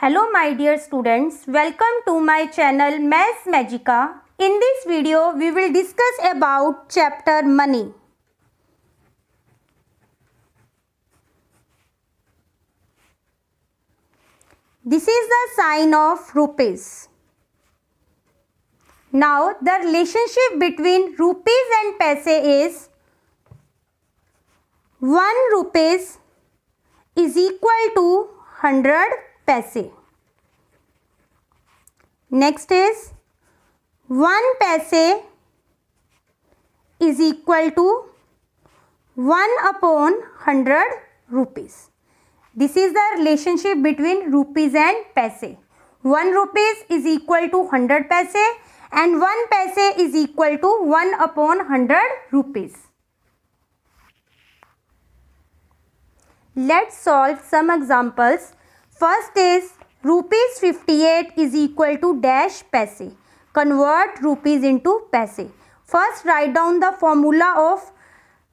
Hello my dear students, welcome to my channel Maths Magica. In this video we will discuss about chapter money. This is the sign of rupees. Now the relationship between rupees and paise is 1 rupees is equal to 100 paise. Next is 1 paise is equal to 1 upon 100 rupees. This is the relationship between rupees and paise. 1 rupees is equal to 100 paise and 1 paise is equal to 1 upon 100 rupees. Let's solve some examples. First is rupees 58 is equal to dash paise. Convert rupees into paise. First write down the formula of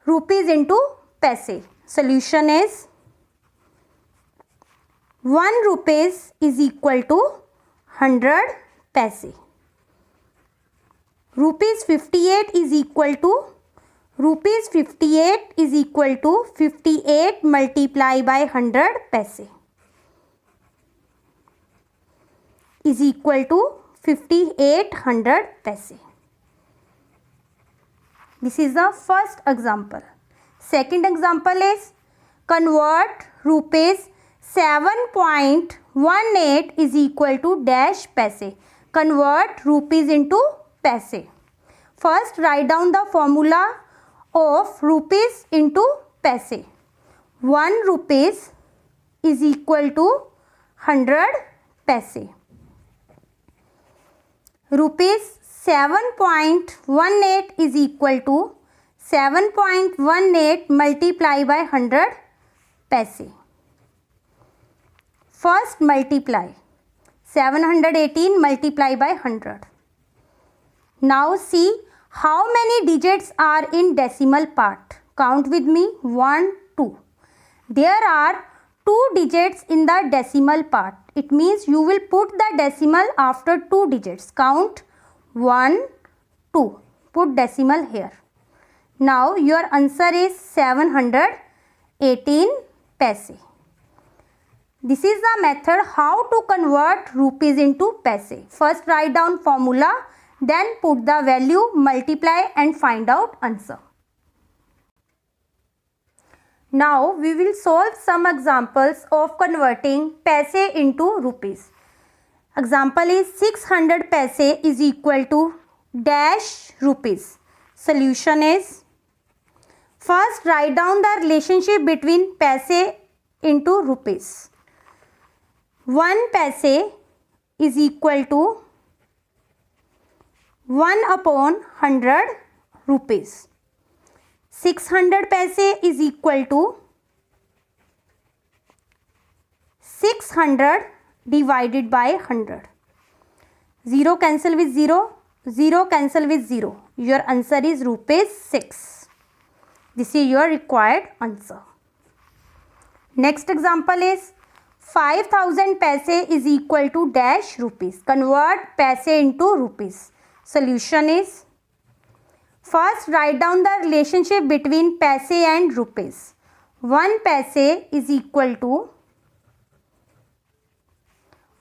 rupees into paise. Solution is 1 rupees is equal to 100 paise. Rupees 58 is equal to 58 multiplied by 100 paise is equal to 5800 paise. This is the first example. Second example is convert rupees 7.18 is equal to dash paise. Convert rupees into paise. First write down the formula of rupees into paise. 1 rupees is equal to 100 paise. Rupees 7.18 is equal to 7.18 multiplied by 100 paise. First multiply 718 multiplied by 100. Now see how many digits are in decimal part. Count with me. 1, 2. There are 2 digits in the decimal part. It means you will put the decimal after 2 digits. Count 1, 2. Put decimal here. Now your answer is 718 paise. This is the method how to convert rupees into paise. First write down formula, then put the value, multiply and find out answer. Now we will solve some examples of converting paise into rupees. Example is 600 paise is equal to dash rupees. Solution is first write down the relationship between paise into rupees. 1 paise is equal to 1 upon 100 rupees. 600 paise is equal to 600 divided by 100. 0 cancel with 0, 0 cancel with 0. Your answer is rupees 6. This is your required answer. Next example is 5000 paise is equal to dash rupees. Convert paise into rupees. Solution is first write down the relationship between paise and rupees. 1 paise is equal to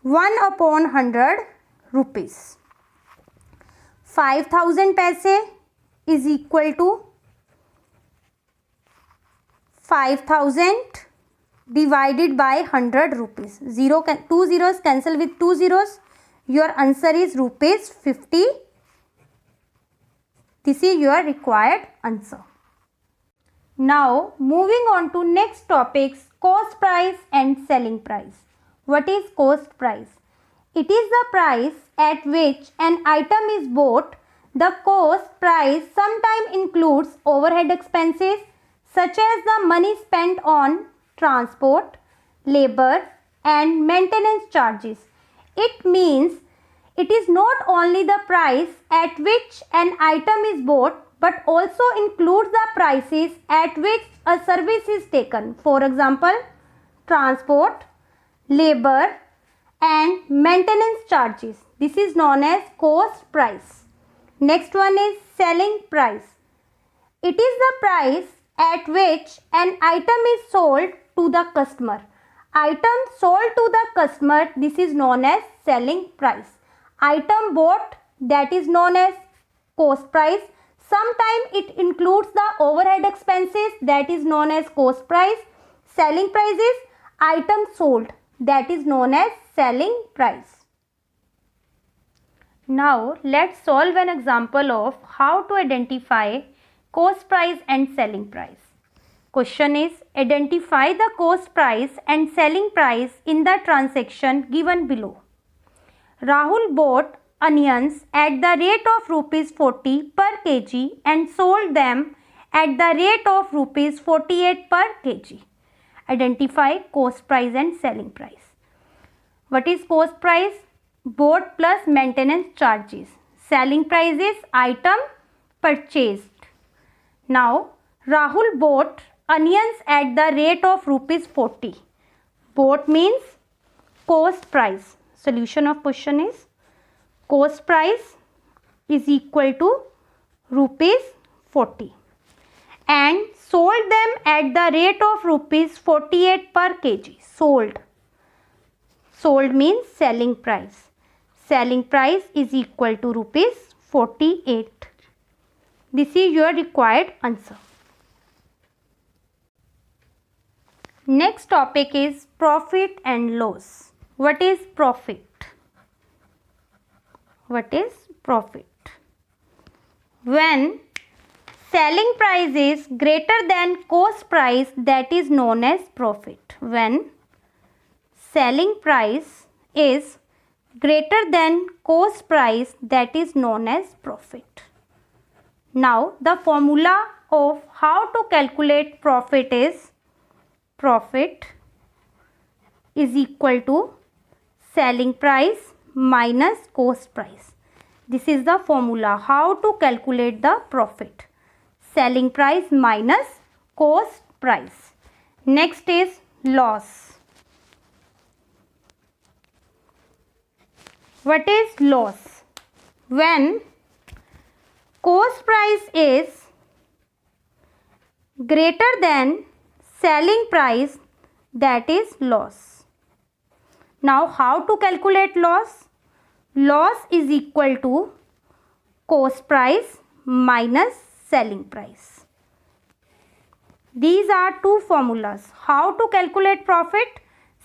1 upon 100 rupees. 5000 paise is equal to 5000 divided by 100 rupees. 2 zeros cancel with 2 zeros. Your answer is rupees 50. This is your required answer. Now moving on to next topics, cost price and selling price. What is cost price? It is the price at which an item is bought. The cost price sometimes includes overhead expenses such as the money spent on transport, labor and maintenance charges. It means it is not only the price at which an item is bought but also includes the prices at which a service is taken. For example, transport, labor and maintenance charges. This is known as cost price. Next one is selling price. It is the price at which an item is sold to the customer. Item sold to the customer, this is known as selling price. Item bought, that is known as cost price. Sometimes it includes the overhead expenses, that is known as cost price. Selling price is item sold, that is known as selling price. Now let's solve an example of how to identify cost price and selling price. Question is, identify the cost price and selling price in the transaction given below. Rahul bought onions at the rate of rupees 40 per kg and sold them at the rate of rupees 48 per kg. Identify cost price and selling price. What is cost price? Bought plus maintenance charges. Selling price is item purchased. Now, Rahul bought onions at the rate of rupees 40. Bought means cost price. Solution of question is cost price is equal to rupees 40 and sold them at the rate of rupees 48 per kg. Sold means selling price. Selling price is equal to rupees 48. This is your required answer. Next topic is profit and loss. What is profit? What is profit? When selling price is greater than cost price, that is known as profit. When selling price is greater than cost price, that is known as profit. Now the formula of how to calculate profit is profit is equal to selling price minus cost price. This is the formula how to calculate the profit. Selling price minus cost price. Next is loss. What is loss? When cost price is greater than selling price, that is loss. Now how to calculate loss? Loss is equal to cost price minus selling price. These are two formulas. How to calculate profit?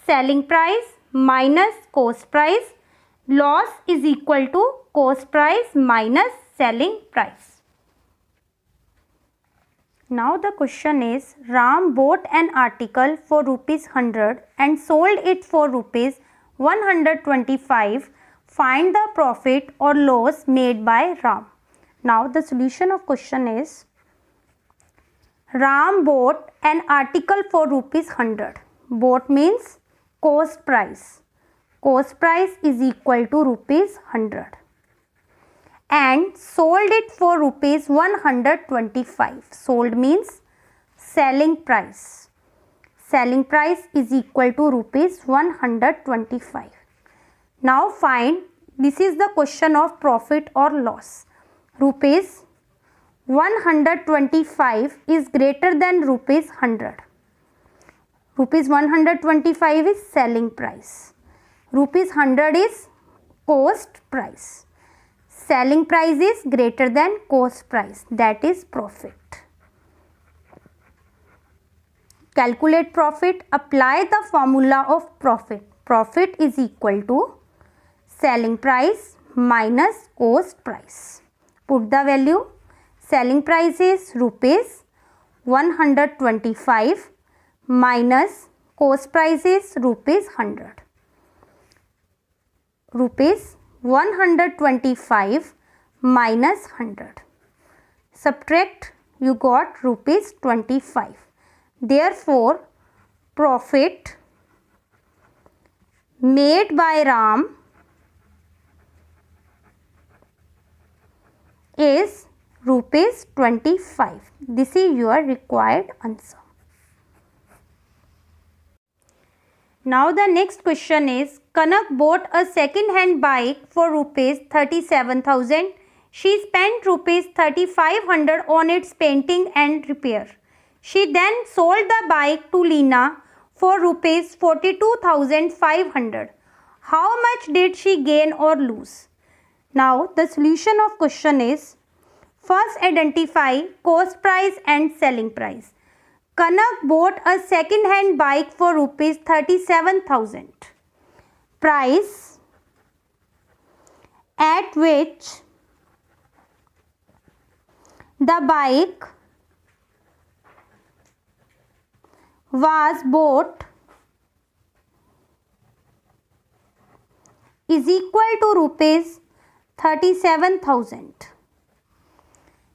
Selling price minus cost price. Loss is equal to cost price minus selling price. Now the question is, Ram bought an article for rupees 100 and sold it for rupees 125. Find the profit or loss made by Ram. Now the solution of question is, Ram bought an article for rupees 100. Bought means cost price. Cost price is equal to rupees 100. And sold it for rupees 125. Sold means selling price. Selling price is equal to rupees 125. Now find, this is the question of profit or loss. Rupees 125 is greater than rupees 100. Rupees 125 is selling price. Rupees 100 is cost price. Selling price is greater than cost price, that is profit. Calculate profit. Apply the formula of profit. Profit is equal to selling price minus cost price. Put the value. Selling price is rupees 125 minus cost price is rupees 100. Rupees 125 minus 100. Subtract, you got rupees 25. Therefore, profit made by Ram is rupees 25. This is your required answer. Now the next question is, Kanak bought a second-hand bike for rupees 37,000. She spent rupees 3,500 on its painting and repair. She then sold the bike to Lina for rupees 42,500. How much did she gain or lose? Now the solution of question is, first identify cost price and selling price. Kanak bought a second-hand bike for rupees 37,000. Price at which the bike was bought is equal to rupees 37,000.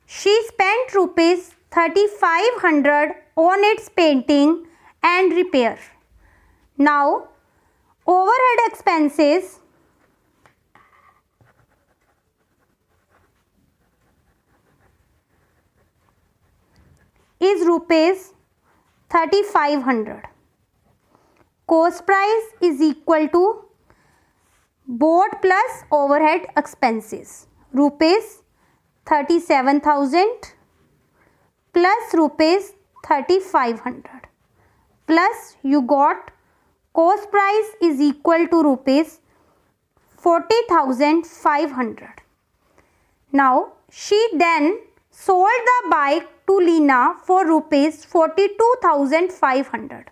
She spent rupees 3,500 on its painting and repair. Now, overhead expenses is rupees 3,500. Cost price is equal to bought plus overhead expenses. Rupees 37,000 plus rupees 3,500 plus you got cost price is equal to rupees 40,500. Now she then sold the bike to Lina for rupees 42,500.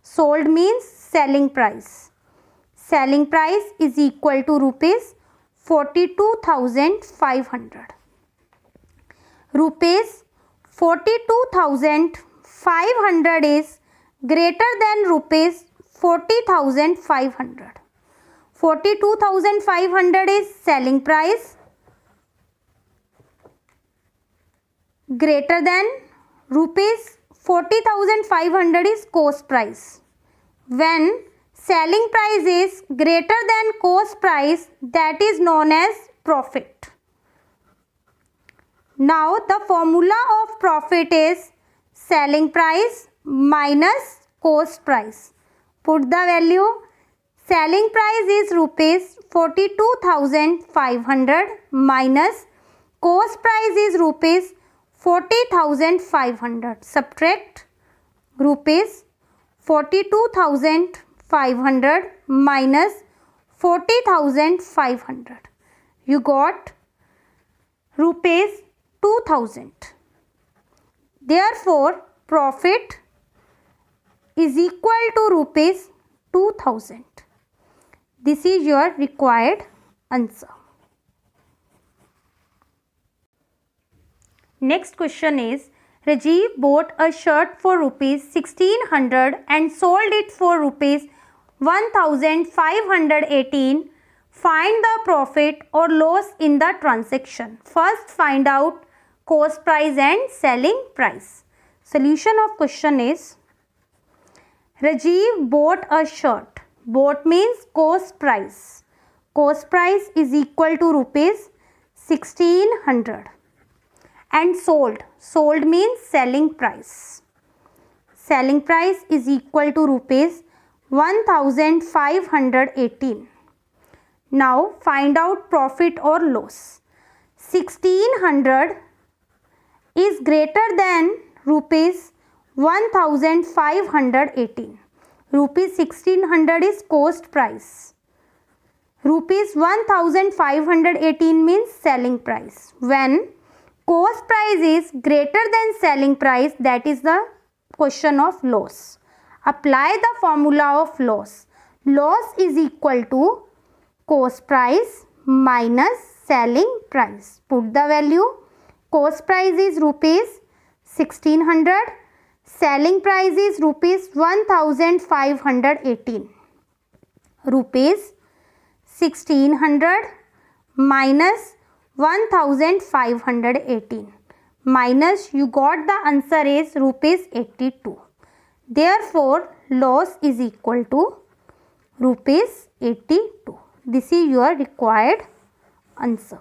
Sold means selling price. Selling price is equal to rupees 42,500. Rupees 42,500 is greater than rupees 40,500. 42,500 is selling price greater than rupees 40,500 is cost price. When selling price is greater than cost price, that is known as profit. Now the formula of profit is selling price minus cost price. Put the value. Selling price is rupees 42,500 minus cost price is rupees 40,500. Subtract rupees 42,500 minus 40,500. You got rupees 2,000. Therefore, profit is equal to rupees 2,000. This is your required answer. Next question is, Rajiv bought a shirt for rupees 1,600 and sold it for rupees 1,518. Find the profit or loss in the transaction. First find out cost price and selling price. Solution of question is, Rajiv bought a shirt. Bought means cost price. Cost price is equal to rupees 1,600. And sold. Sold means selling price. Selling price is equal to rupees 1,518. Now find out profit or loss. 1,600 is greater than rupees 1,518. Rupees 1,600 is cost price. Rupees 1,518 means selling price. When cost price is greater than selling price, that is the question of loss. Apply the formula of loss. Loss is equal to cost price minus selling price. Put the value. Cost price is rupees 1,600. Selling price is rupees 1,518. Rupees 1,600 minus 1,518 minus you got the answer is rupees 82. Therefore, loss is equal to rupees 82. This is your required answer.